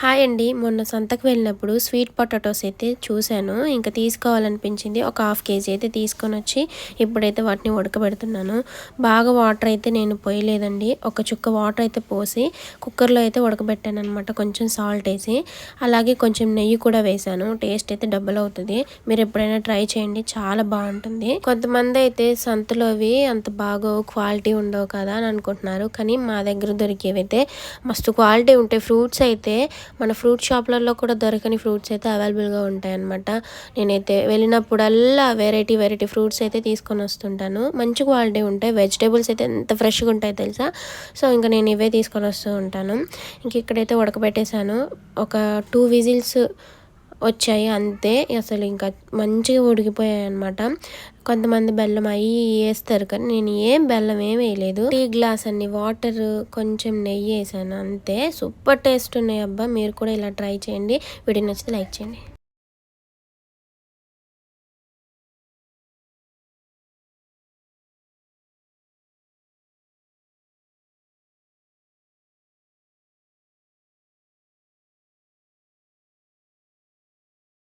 Hi అండి. మొన్న సంతకు వెళ్ళినప్పుడు స్వీట్ పొటాటోస్ అయితే చూశాను. ఇంకా తీసుకోవాలనిపించింది. ఒక హాఫ్ కేజీ అయితే తీసుకొనొచ్చి ఇప్పుడైతే వాటిని ఉడకబెడుతున్నాను. బాగా వాటర్ అయితే నేను పోయలేదండి. ఒక చుక్క వాటర్ అయితే పోసి కుక్కర్లో అయితే ఉడకబెట్టాననమాట. కొంచెం సాల్ట్ వేసి, అలాగే కొంచెం నెయ్యి కూడా వేశాను. టేస్ట్ అయితే డబుల్ అవుతుంది. మీరు ఎప్పుడైనా ట్రై చేయండి, చాలా బాగుంటుంది. కొంతమంది అయితే సంతలోవి అంత బాగా క్వాలిటీ ఉండవు కదా అని అనుకుంటున్నారు. కానీ మా దగ్గర దొరికేవైతే మస్తు క్వాలిటీ ఉంటాయి. ఫ్రూట్స్ అయితే మన ఫ్రూట్ షాప్లలో కూడా దొరకని ఫ్రూట్స్ అయితే అవైలబుల్గా ఉంటాయి అన్నమాట. నేనైతే వెళ్ళినప్పుడల్లా వెరైటీ ఫ్రూట్స్ అయితే తీసుకొని వస్తుంటాను. మంచి క్వాలిటీ ఉంటాయి. వెజిటేబుల్స్ అయితే ఎంత ఫ్రెష్గా ఉంటాయి తెలుసా. సో ఇంకా నేను ఇవే తీసుకొని వస్తూ ఉంటాను. ఇంక ఇక్కడైతే ఉడకబెట్టేశాను. ఒక 2 విజిల్స్ వచ్చాయి అంతే. అసలు ఇంకా మంచిగా ఉడికిపోయాయి అనమాట. కొంతమంది బెల్లం అవి వేస్తారు, కానీ నేను బెల్లం ఏం వేయలేదు. టీ గ్లాస్ అన్ని వాటర్, కొంచెం నెయ్యి వేసాను అంతే. సూపర్ టేస్ట్ ఉన్నాయి అబ్బా. మీరు కూడా ఇలా ట్రై చేయండి. వీడియో నచ్చితే లైక్ చేయండి.